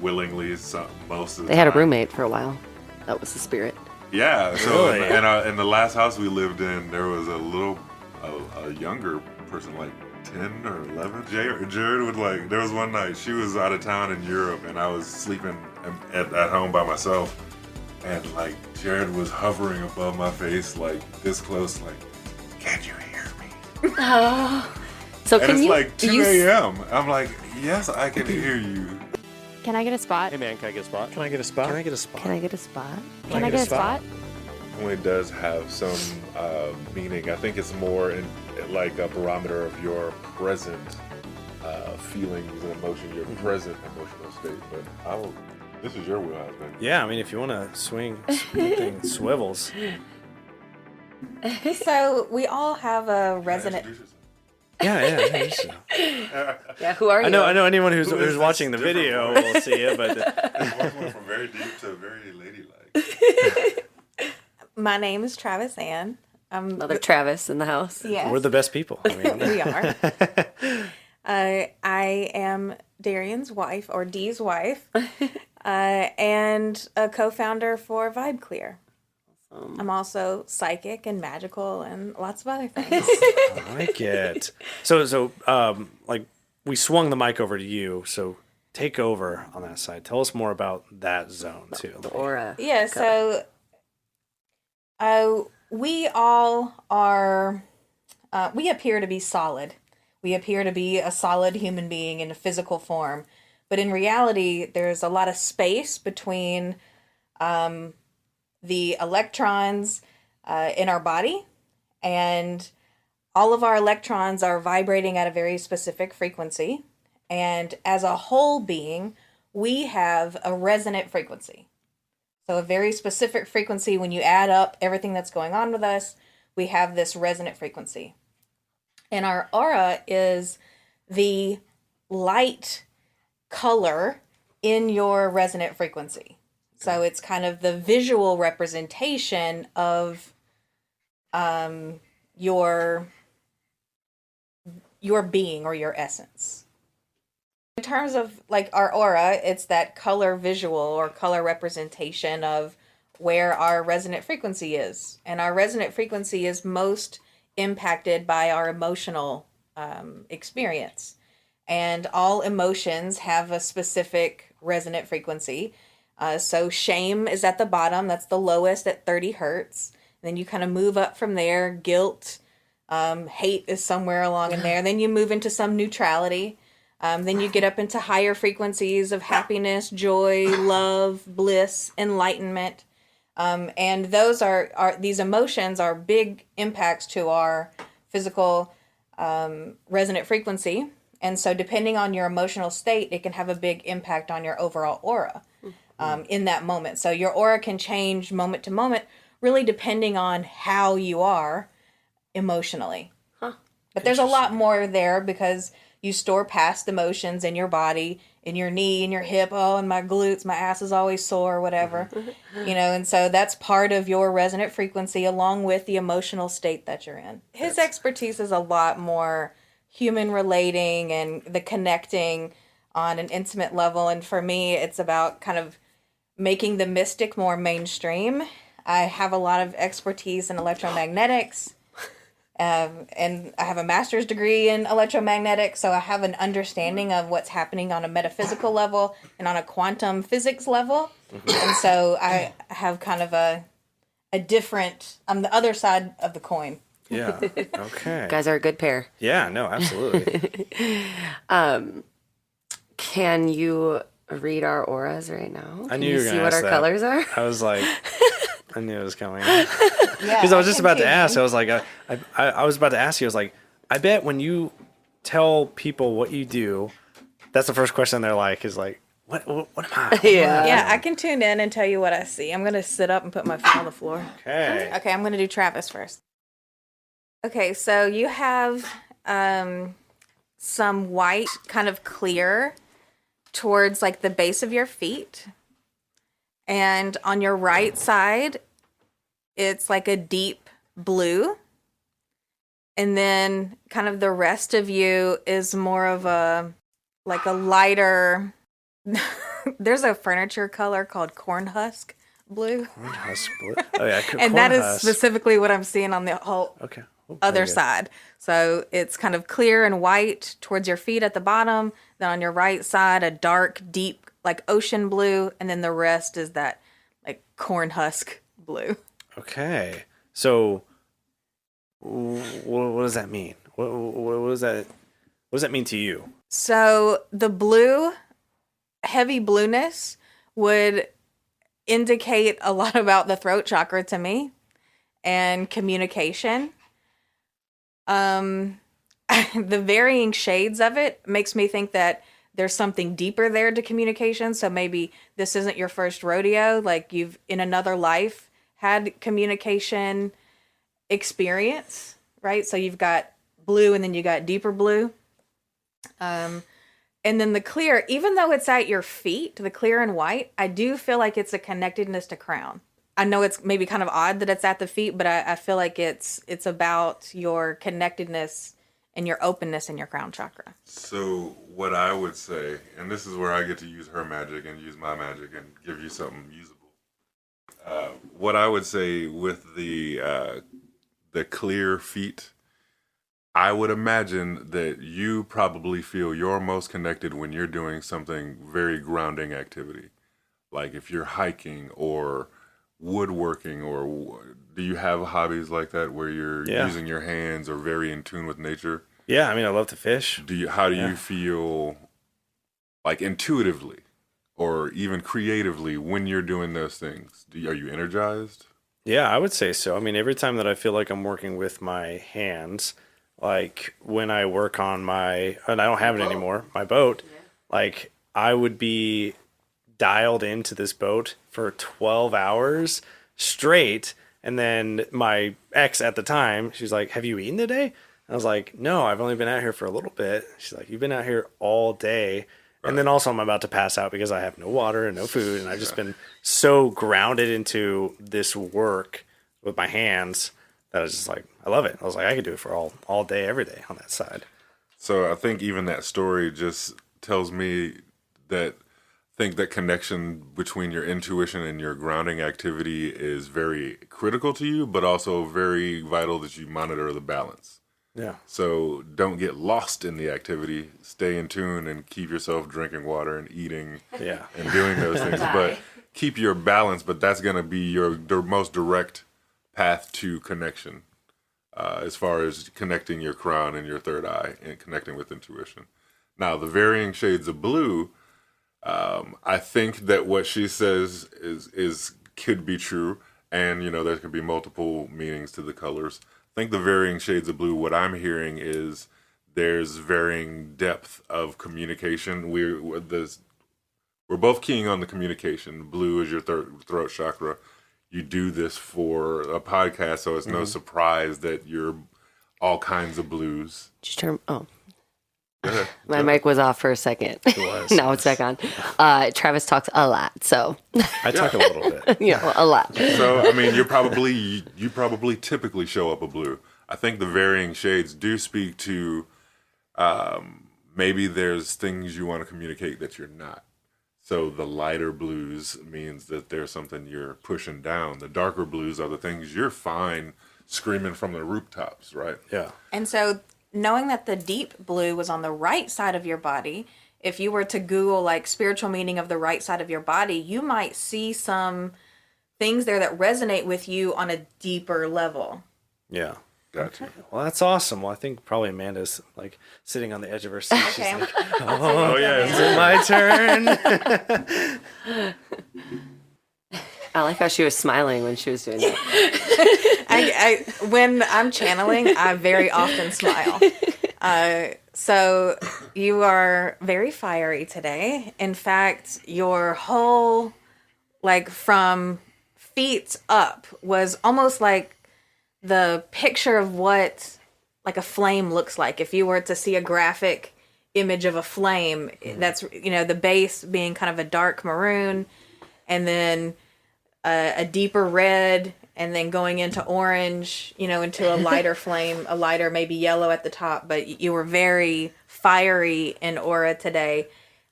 willingly most of the They had a time. roommate for a while. That was the spirit. Yeah, so Really? in the last house we lived in, there was a younger person, like 10 or 11. Jared would there was one night she was out of town in Europe and I was sleeping at home by myself, and like Jared was hovering above my face like this close, like, can you hear me? So And can it's you? like 2 a.m. I'm like, yes, I can hear you. Can I get a spot? Hey man, can I get a spot? Can I get a spot? Can I get a spot? Can I get a spot? Can I get a spot? It does have some meaning. I think it's more like a barometer of your present feelings and emotion, your present emotional state. But this is your wheelhouse, man. Yeah, I mean, if you want to swing, that thing swivels. So we all have a resonant. Introduce yourself. Yeah. So. Yeah, who are you? I know anyone who's Who is this watching the different video voice? will see it, but Went from very deep to very ladylike. My name is Travis Ann. Another Travis in the house. Yes, we're the best people. I mean, we are. I am Darien's wife, or Dee's wife, and a co-founder for Vibe Clear. I'm also psychic and magical and lots of other things. I like it. So, like, we swung the mic over to you, so take over on that side. Tell us more about that zone, too. The aura. Yeah, so we all are, we appear to be solid. We appear to be a solid human being in a physical form. But in reality, there's a lot of space between the electrons in our body, and all of our electrons are vibrating at a very specific frequency. And as a whole being, we have a resonant frequency. So a very specific frequency. When you add up everything that's going on with us, we have this resonant frequency. And our aura is the light color in your resonant frequency. So it's kind of the visual representation of your being or your essence. In terms of like our aura, it's that color visual or color representation of where our resonant frequency is. And our resonant frequency is most impacted by our emotional experience. And all emotions have a specific resonant frequency. So shame is at the bottom. That's the lowest at 30 hertz. And then you kind of move up from there. Guilt, hate is somewhere along in there. Then you move into some neutrality. Then you get up into higher frequencies of happiness, joy, love, bliss, enlightenment. And those are these emotions are big impacts to our physical resonant frequency. And so depending on your emotional state, it can have a big impact on your overall aura in that moment. So your aura can change moment to moment, really depending on how you are emotionally. But there's a lot more there because you store past emotions in your body, in your knee, in your hip, and my glutes, my ass is always sore, whatever. And so that's part of your resonant frequency along with the emotional state that you're in. His expertise is a lot more human relating and the connecting on an intimate level. And for me, it's about kind of making the mystic more mainstream. I have a lot of expertise in electromagnetics. And I have a master's degree in electromagnetics, so I have an understanding of what's happening on a metaphysical level and on a quantum physics level. And so I have kind of a different, I'm the other side of the coin. Yeah. Okay. You guys are a good pair. Yeah, no, absolutely. Can you read our auras right now? I knew you were see going to what ask our that. colors are? I was like, I knew it was coming. Yeah, Because I was just about to continue. ask. I was like, I was about to ask you. I was like, I bet when you tell people what you do, that's the first question they're like, is like, what am I? Yeah. Yeah, I can tune in and tell you what I see. I'm going to sit up and put my foot on the floor. Okay. Okay, I'm going to do Travis first. Okay, so you have some white, kind of clear towards like the base of your feet. And on your right side, it's like a deep blue. And then kind of the rest of you is more of a, like a lighter, there's a furniture color called corn husk blue, Husk blue. Oh yeah, and that is husk. specifically what I'm seeing on the whole Okay. Oh, very other good. side. So it's kind of clear and white towards your feet at the bottom. Then on your right side, a dark, deep, like ocean blue, and then the rest is that like corn husk blue. Okay. So, what does that mean? What does that? What does that mean to you? So the blue, heavy blueness would indicate a lot about the throat chakra to me and communication. The varying shades of it makes me think that there's something deeper there to communication. So maybe this isn't your first rodeo. Like you've in another life had communication experience, right? So you've got blue and then you got deeper blue. And then the clear, even though it's at your feet, the clear and white, I do feel like it's a connectedness to crown. I know it's maybe kind of odd that it's at the feet, but I feel like it's about your connectedness and your openness in your crown chakra. So what I would say, and this is where I get to use her magic and use my magic and give you something usable. What I would say with the clear feet, I would imagine that you probably feel you're most connected when you're doing something very grounding activity, like if you're hiking or woodworking, or do you have hobbies like that where you're using your hands or very in tune with nature? Yeah, I mean, I love to fish. How do you feel, like intuitively or even creatively, when you're doing those things? Are you energized? Yeah, I would say so. I mean, every time that I feel like I'm working with my hands, like when I work on and I don't have it anymore, my boat, like I would be dialed into this boat for 12 hours straight. And then my ex at the time, she's like, "Have you eaten today?" I was like, "No, I've only been out here for a little bit." She's like, "You've been out here all day." Right. And then also I'm about to pass out because I have no water and no food. And I've just been so grounded into this work with my hands that I was just like, I love it. I was like, I could do it for all day, every day on that side. So I think even that story just tells me that connection between your intuition and your grounding activity is very critical to you, but also very vital that you monitor the balance. Yeah. So don't get lost in the activity. Stay in tune and keep yourself drinking water and eating and doing those things. But keep your balance, but that's going to be your most direct path to connection as far as connecting your crown and your third eye and connecting with intuition. Now, the varying shades of blue, I think that what she says is could be true, and there could be multiple meanings to the colors. I think the varying shades of blue, what I'm hearing is there's varying depth of communication. We're both keying on the communication. Blue is your throat chakra. You do this for a podcast, so it's no surprise that you're all kinds of blues. Just turn. Oh. My mic was off for a second. It was. Now it's back on. Travis talks a lot, so I talk a little bit. a lot. So I mean, you probably typically show up a blue. I think the varying shades do speak to maybe there's things you want to communicate that you're not. So the lighter blues means that there's something you're pushing down. The darker blues are the things you're fine screaming from the rooftops, right? Yeah. And so knowing that the deep blue was on the right side of your body, if you were to Google like spiritual meaning of the right side of your body, you might see some things there that resonate with you on a deeper level. Yeah. Gotcha. Well, that's awesome. Well, I think probably Amanda's like sitting on the edge of her seat. She's Okay. like, Oh yeah. is it my turn? I like how she was smiling when she was doing that. I when I'm channeling, I very often smile. So you are very fiery today. In fact, your whole, like from feet up, was almost like the picture of what like a flame looks like. If you were to see a graphic image of a flame, that's, the base being kind of a dark maroon, and then a deeper red, and then going into orange, into a lighter flame, a lighter maybe yellow at the top. But you were very fiery in aura today,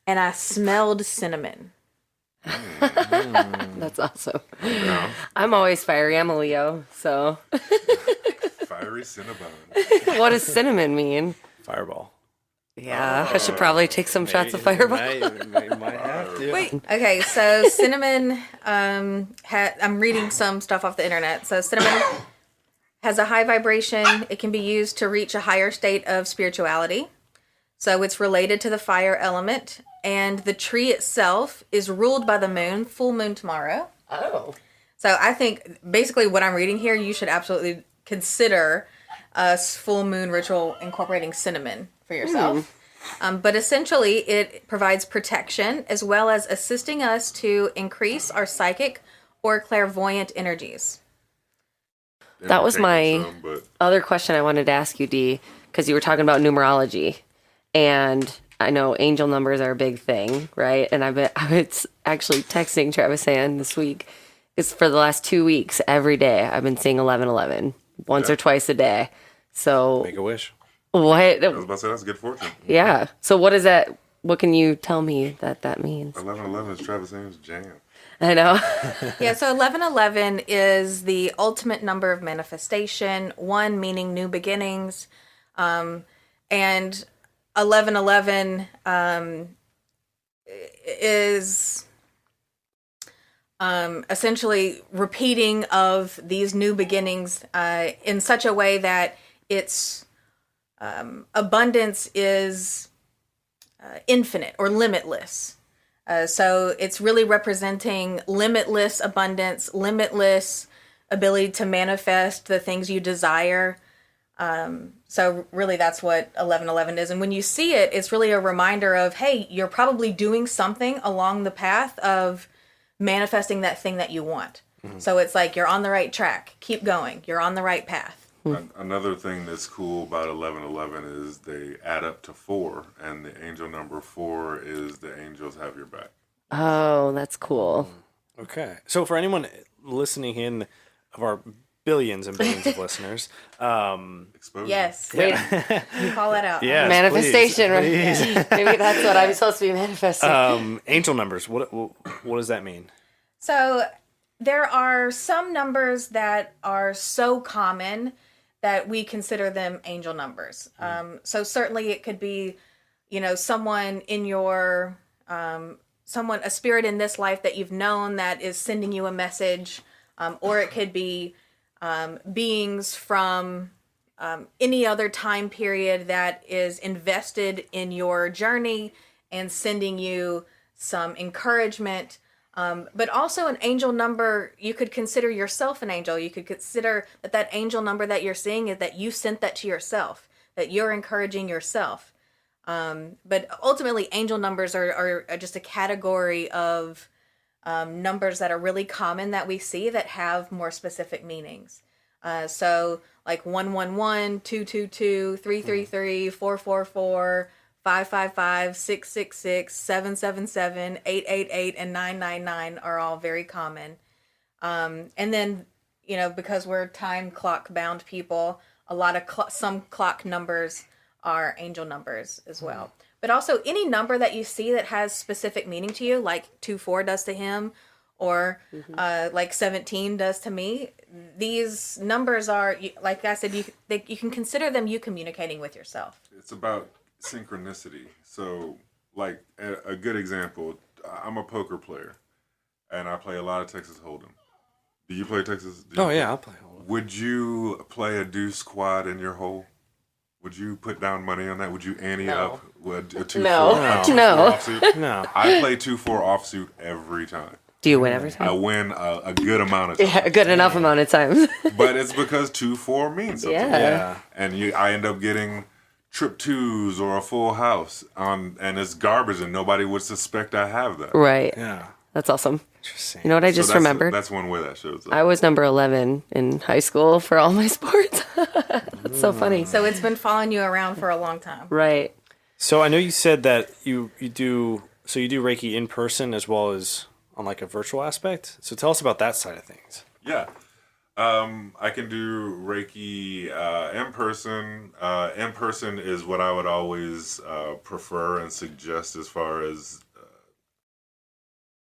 and I smelled cinnamon. That's awesome. Yeah. I'm always fiery. I'm a Leo. So, Fiery Cinnabon. what does cinnamon mean? Fireball. Yeah, I should probably take some shots of Maybe- fireball. might have to. Wait. Okay, so cinnamon. I'm reading some stuff off the internet. So cinnamon has a high vibration. It can be used to reach a higher state of spirituality. So it's related to the fire element, and the tree itself is ruled by the moon. Full moon tomorrow. Oh. So I think basically what I'm reading here, you should absolutely consider a full moon ritual incorporating cinnamon for yourself. But essentially, it provides protection as well as assisting us to increase our psychic or clairvoyant energies. That was my Some, but other question I wanted to ask you, Dee, because you were talking about numerology. And I know angel numbers are a big thing, right? And I was actually texting Travis Ann this week. It's for the last 2 weeks, every day, I've been seeing 1111 once or twice a day. So Make a wish. what? I was about to say that's good fortune. Yeah. So what is that? What can you tell me that means? 1111 is Travis Ann's jam. I know. Yeah, so 1111 is the ultimate number of manifestation, 1 meaning new beginnings, and 1111 is essentially repeating of these new beginnings in such a way that its abundance is infinite or limitless. So it's really representing limitless abundance, limitless ability to manifest the things you desire. So really that's what 1111 is. And when you see it, it's really a reminder of, hey, you're probably doing something along the path of manifesting that thing that you want. So it's like you're on the right track. Keep going. You're on the right path. Another thing that's cool about 1111 is they add up to 4, and the angel number 4 is the angels have your back. Oh, that's cool. Okay. So for anyone listening in of our billions and billions of listeners, Exposure. Yes. Wait, Call that out. yes, manifestation, please, right? Maybe that's what I'm supposed to be manifesting. angel numbers. What does that mean? So there are some numbers that are so common that we consider them angel numbers. So certainly it could be, someone in your, a spirit in this life that you've known that is sending you a message, or it could be beings from any other time period that is invested in your journey and sending you some encouragement. But also an angel number, you could consider yourself an angel. You could consider that angel number that you're seeing is that you sent that to yourself, that you're encouraging yourself. But ultimately, angel numbers are just a category of numbers that are really common that we see that have more specific meanings. So like 111, 222, 333, 444, 555, 666, 777, 888, and 999 are all very common. And then, because we're time clock bound people, a lot of some clock numbers are angel numbers as well. But also any number that you see that has specific meaning to you, like 24 does to him, or like 17 does to me. These numbers are, like I said, you can consider them you communicating with yourself. It's about synchronicity. So, like a good example, I'm a poker player, and I play a lot of Texas Hold'em. Do you play Texas? I'll play Hold'em. Would you play a deuce quad in your hole? Would you put down money on that? Would you ante up with a 2-4 offsuit? No. I play 2-4 offsuit every time. Do you win every I time? win a good amount of times. Yeah, a good enough amount of times. But it's because 2-4 means something. Yeah. And I end up getting trip twos or a full house and it's garbage and nobody would suspect I have that. Right. Yeah. That's awesome. Interesting. You know what I So just remembered? That's one way that shows up. I was number 11 in high school for all my sports. That's so funny. So it's been following you around for a long time. Right. So I know you said that you do Reiki in person as well as on like a virtual aspect. So tell us about that side of things. Yeah. I can do Reiki in person. In person is what I would always prefer and suggest as far as